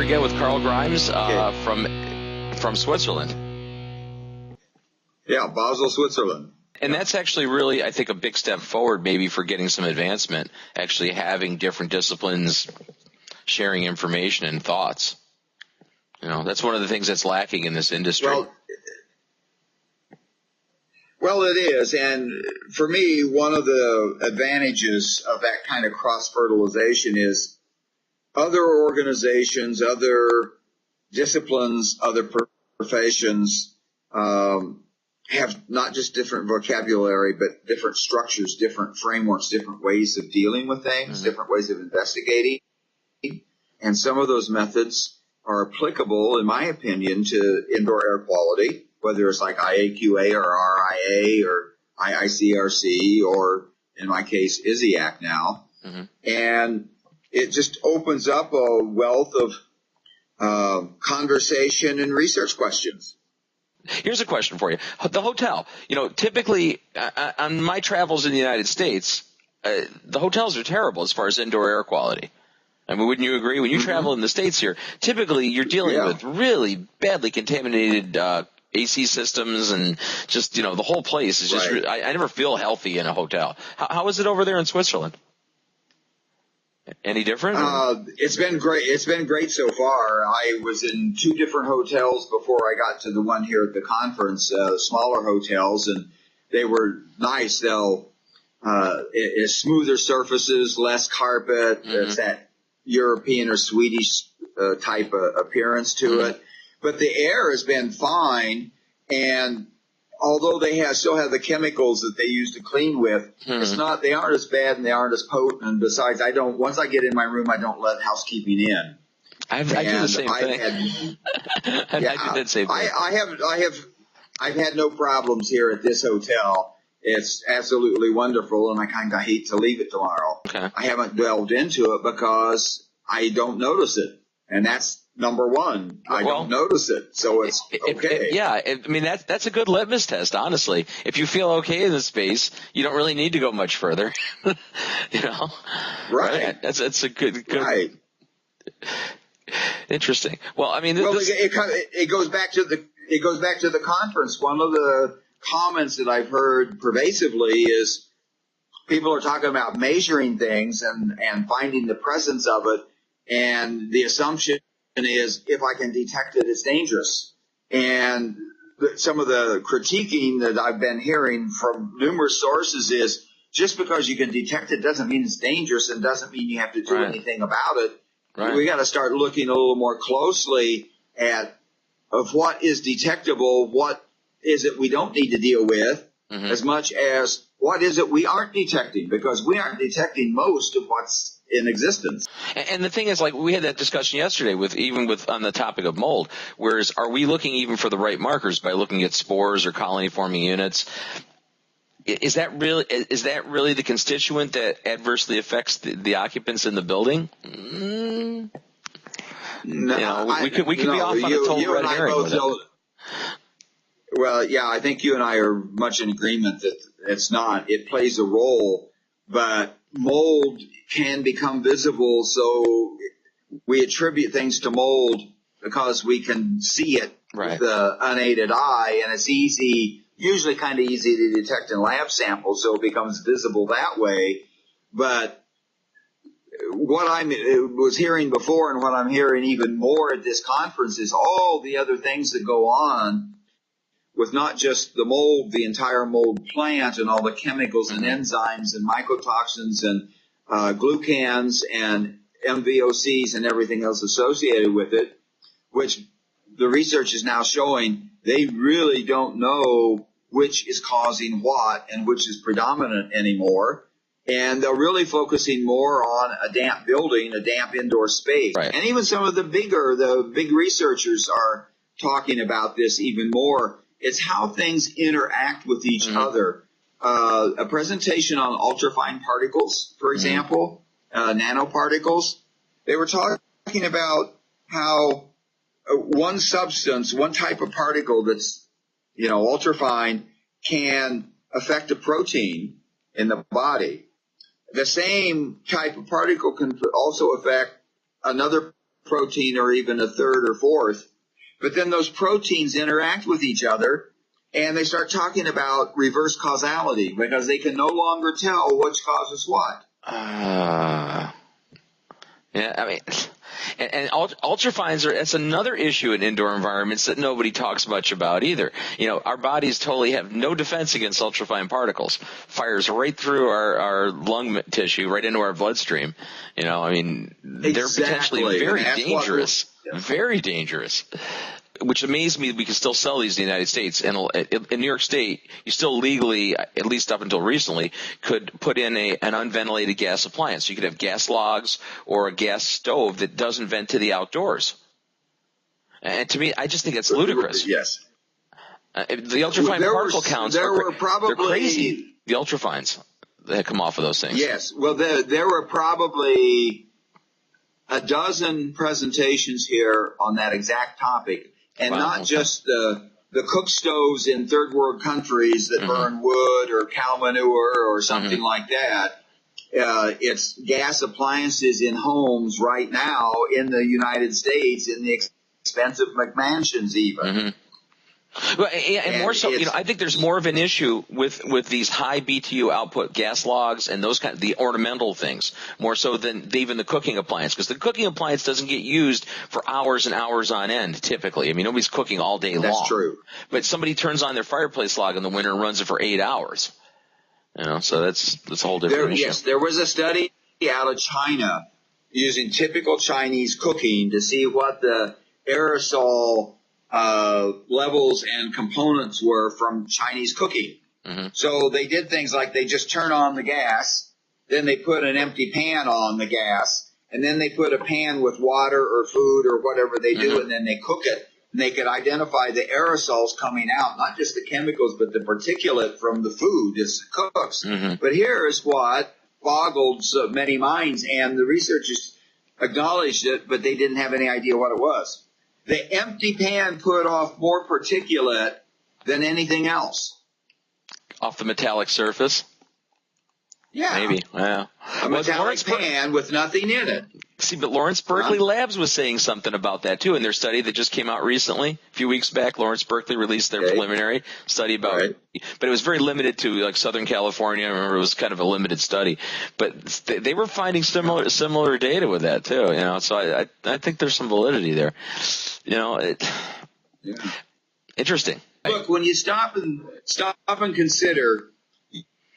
again with Carl Grimes Okay. from Switzerland. Yeah, Basel, Switzerland. And that's actually really, I think, a big step forward maybe for getting some advancement, actually having different disciplines sharing information and thoughts. That's one of the things that's lacking in this industry. Well, it is. And for me, one of the advantages of that kind of cross-fertilization is other organizations, other disciplines, other professions have not just different vocabulary, but different structures, different frameworks, different ways of dealing with things, different ways of investigating. And some of those methods are applicable, in my opinion, to indoor air quality, whether it's like IAQA or RIA or IICRC or, in my case, IAQ now. And it just opens up a wealth of conversation and research questions. Here's a question for you. The hotel, typically on my travels in the United States, the hotels are terrible as far as indoor air quality. I mean, wouldn't you agree? When you travel in the States here, typically you're dealing with really badly contaminated AC systems and just, the whole place is just, I never feel healthy in a hotel. How is it over there in Switzerland? Any different? It's been great. It's been great so far. I was in 2 different hotels before I got to the one here at the conference, smaller hotels, and they were nice. It's smoother surfaces, less carpet. It's that European or Swedish type of appearance to it. But the air has been fine, and although they still have the chemicals that they use to clean with, they aren't as bad and they aren't as potent. And besides, once I get in my room, I don't let housekeeping in. I do the same thing. I do the same thing. I've had no problems here at this hotel. It's absolutely wonderful, and I kind of hate to leave it tomorrow. Okay. I haven't delved into it because I don't notice it, and that's number one. I don't notice it, so it's okay. That's a good litmus test, honestly. If you feel okay in the space, you don't really need to go much further. Right? That's a good. Right. Interesting. Well, I mean, it goes back to the conference. One of the comments that I've heard pervasively is people are talking about measuring things and finding the presence of it, and the assumption is if I can detect it, it's dangerous. And some of the critiquing that I've been hearing from numerous sources is just because you can detect it doesn't mean it's dangerous and doesn't mean you have to do anything about it. Right. We got to start looking a little more closely at what is detectable, what is it we don't need to deal with, as much as what is it we aren't detecting, because we aren't detecting most of what's in existence. And the thing is, like, we had that discussion yesterday on the topic of mold, whereas are we looking even for the right markers by looking at spores or colony forming units? Is that really the constituent that adversely affects the occupants in the building? No, we could be off on a total red herring. Well, yeah, I think you and I are much in agreement that it's not. It plays a role, but mold can become visible, so we attribute things to mold because we can see it with the unaided eye, and it's usually kind of easy to detect in lab samples, so it becomes visible that way. But what I was hearing before and what I'm hearing even more at this conference is all the other things that go on with not just the mold, the entire mold plant and all the chemicals and enzymes and mycotoxins and glucans and MVOCs and everything else associated with it, which the research is now showing they really don't know which is causing what and which is predominant anymore. And they're really focusing more on a damp building, a damp indoor space. Right. And even some of the big researchers are talking about this even more. It's how things interact with each other. A presentation on ultrafine particles, for example, nanoparticles. They were talking about how one substance, one type of particle that's, ultrafine can affect a protein in the body. The same type of particle can also affect another protein or even a third or fourth. But then those proteins interact with each other, and they start talking about reverse causality because they can no longer tell which causes what. Yeah, I mean, and ultrafines that's another issue in indoor environments that nobody talks much about either. Our bodies totally have no defense against ultrafine particles. Fires right through our lung tissue, right into our bloodstream. I mean, they're potentially very dangerous. Very dangerous. Which amazed me we can still sell these in the United States. And in New York State, you still legally, at least up until recently, could put in an unventilated gas appliance. You could have gas logs or a gas stove that doesn't vent to the outdoors. And to me, I just think it's ludicrous. Yes. The ultrafine particle counts they're crazy. The ultrafines that come off of those things. Yes. Well, there were probably a dozen presentations here on that exact topic. And not just the cook stoves in third world countries that burn wood or cow manure or something like that. It's gas appliances in homes right now in the United States in the expensive McMansions even. Well, and more so, I think there's more of an issue with these high BTU output gas logs and those the ornamental things, more so than even the cooking appliance, because the cooking appliance doesn't get used for hours and hours on end typically. I mean, nobody's cooking all day long. That's true. But somebody turns on their fireplace log in the winter and runs it for 8 hours. So that's a whole different issue. Yes, there was a study out of China using typical Chinese cooking to see what the aerosol levels and components were from Chinese cooking. So they did things like they just turn on the gas, then they put an empty pan on the gas, and then they put a pan with water or food or whatever they do, and then they cook it. And they could identify the aerosols coming out, not just the chemicals, but the particulate from the food as it cooks. But here is what boggled so many minds, and the researchers acknowledged it, but they didn't have any idea what it was. The empty pan put off more particulate than anything else. Off the metallic surface? Yeah. Maybe. Yeah. A metallic pan with nothing in it. See, but Lawrence Berkeley Labs was saying something about that, too, in their study that just came out recently. A few weeks back, Lawrence Berkeley released their preliminary study about it. But it was very limited to, like, Southern California. I remember it was kind of a limited study. But they were finding similar data with that, too, So I think there's some validity there. Interesting. Look, when you stop and consider,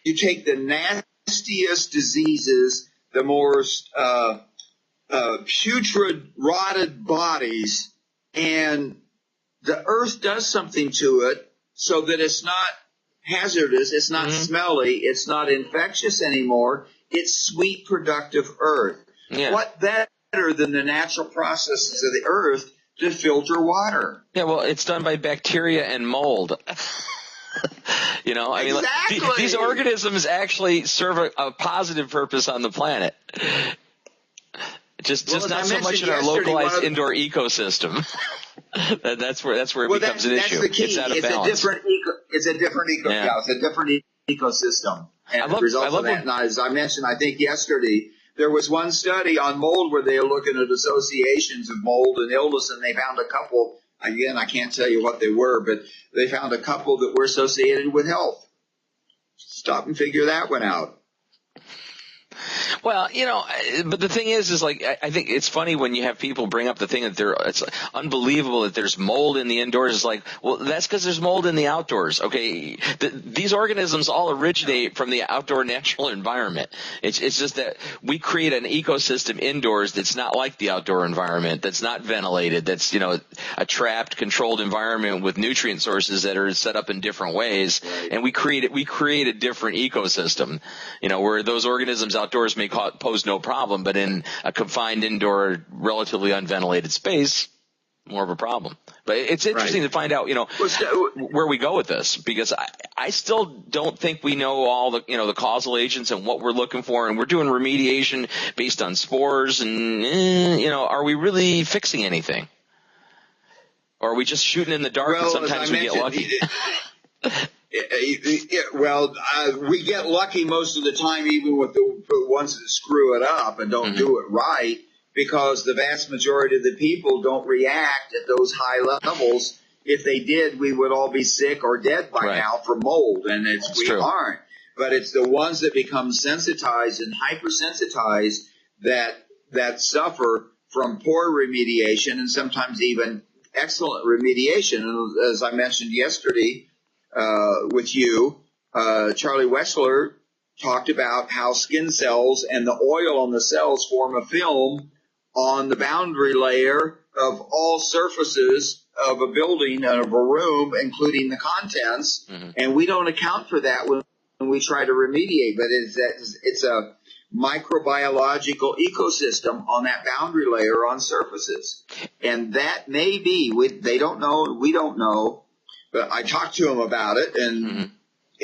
you take the nastiest diseases, the most putrid, rotted bodies, and the earth does something to it so that it's not hazardous, it's not smelly, it's not infectious anymore. It's sweet, productive earth. Yeah. What better than the natural processes of the earth to filter water? Yeah, well, it's done by bacteria and mold. I mean, these organisms actually serve a positive purpose on the planet. Just not so much in our localized indoor ecosystem. that's where it becomes an issue. That's the key. It's out of balance. It's a different ecosystem. And the result of that, and as I mentioned, I think yesterday, there was one study on mold where they were looking at associations of mold and illness, and they found a couple. Again, I can't tell you what they were, but they found a couple that were associated with health. Stop and figure that one out. Well, but the thing is like, I think it's funny when you have people bring up the thing that it's unbelievable that there's mold in the indoors. It's like, well, that's because there's mold in the outdoors. Okay. These organisms all originate from the outdoor natural environment. It's just that we create an ecosystem indoors that's not like the outdoor environment, that's not ventilated, that's, a trapped, controlled environment with nutrient sources that are set up in different ways. Right. And we create a different ecosystem, where those organisms outdoors may pose no problem, but in a confined indoor, relatively unventilated space, more of a problem. But it's interesting to find out, where we go with this, because I still don't think we know all the, the causal agents and what we're looking for, and we're doing remediation based on spores, and are we really fixing anything? Or are we just shooting in the dark and sometimes we get lucky? We get lucky most of the time, even with the ones that screw it up and don't do it right. because the vast majority of the people don't react at those high levels. If they did, we would all be sick or dead by now from mold, and we aren't. But it's the ones that become sensitized and hypersensitized that suffer from poor remediation and sometimes even excellent remediation. And as I mentioned yesterday with you, Charlie Wexler talked about how skin cells and the oil on the cells form a film on the boundary layer of all surfaces of a building and of a room, including the contents. Mm-hmm. And we don't account for that when we try to remediate. But it's a microbiological ecosystem on that boundary layer on surfaces. And that may be, they don't know, we don't know, but I talked to them about it, and mm-hmm.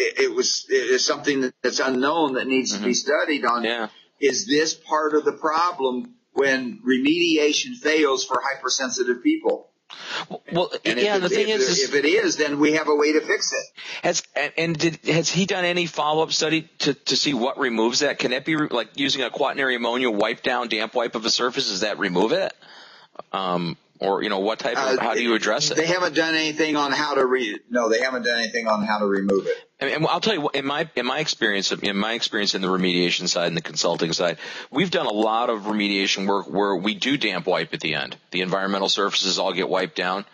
It's something that's unknown that needs mm-hmm. to be studied on. Yeah. Is this part of the problem when remediation fails for hypersensitive people? Well, and yeah, the thing is, if it is, then we have a way to fix it. Has he done any follow-up study to see what removes that? Can that be like using a quaternary ammonia damp wipe of a surface? Does that remove it? Or what type of how do you address it? They haven't done anything on how to they haven't done anything on how to remove it. And I'll tell you, in my experience in the remediation side and the consulting side, we've done a lot of remediation work where we do damp wipe at the end. The environmental surfaces all get wiped down,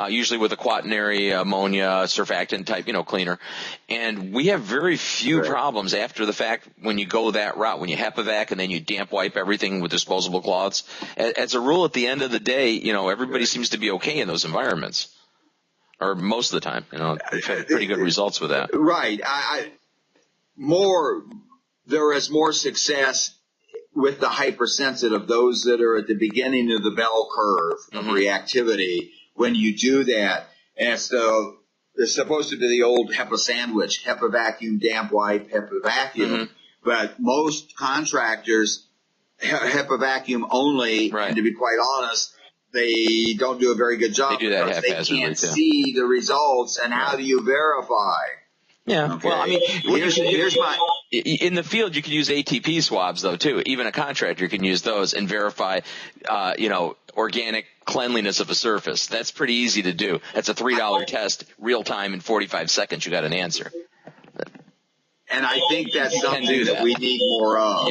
usually with a quaternary ammonia surfactant type, cleaner. And we have very few problems after the fact when you go that route, when you HEPA-vac and then you damp wipe everything with disposable cloths. As a rule, at the end of the day, everybody seems to be okay in those environments. Or most of the time, we've had pretty good results with that. Right. There is more success with the hypersensitive, those that are at the beginning of the bell curve of mm-hmm. reactivity. When you do that, and it's supposed to be the old HEPA sandwich: HEPA vacuum, damp wipe, HEPA vacuum. Mm-hmm. But most contractors HEPA vacuum only, and to be quite honest, they don't do a very good job. They do that because they can't see the results, and how do you verify? Yeah. Okay. Well, I mean, in the field, you can use ATP swabs though too. Even a contractor can use those and verify, organic cleanliness of a surface. That's pretty easy to do. That's a $3 test, real time in 45 seconds. You got an answer. And I think that's something that we need more of.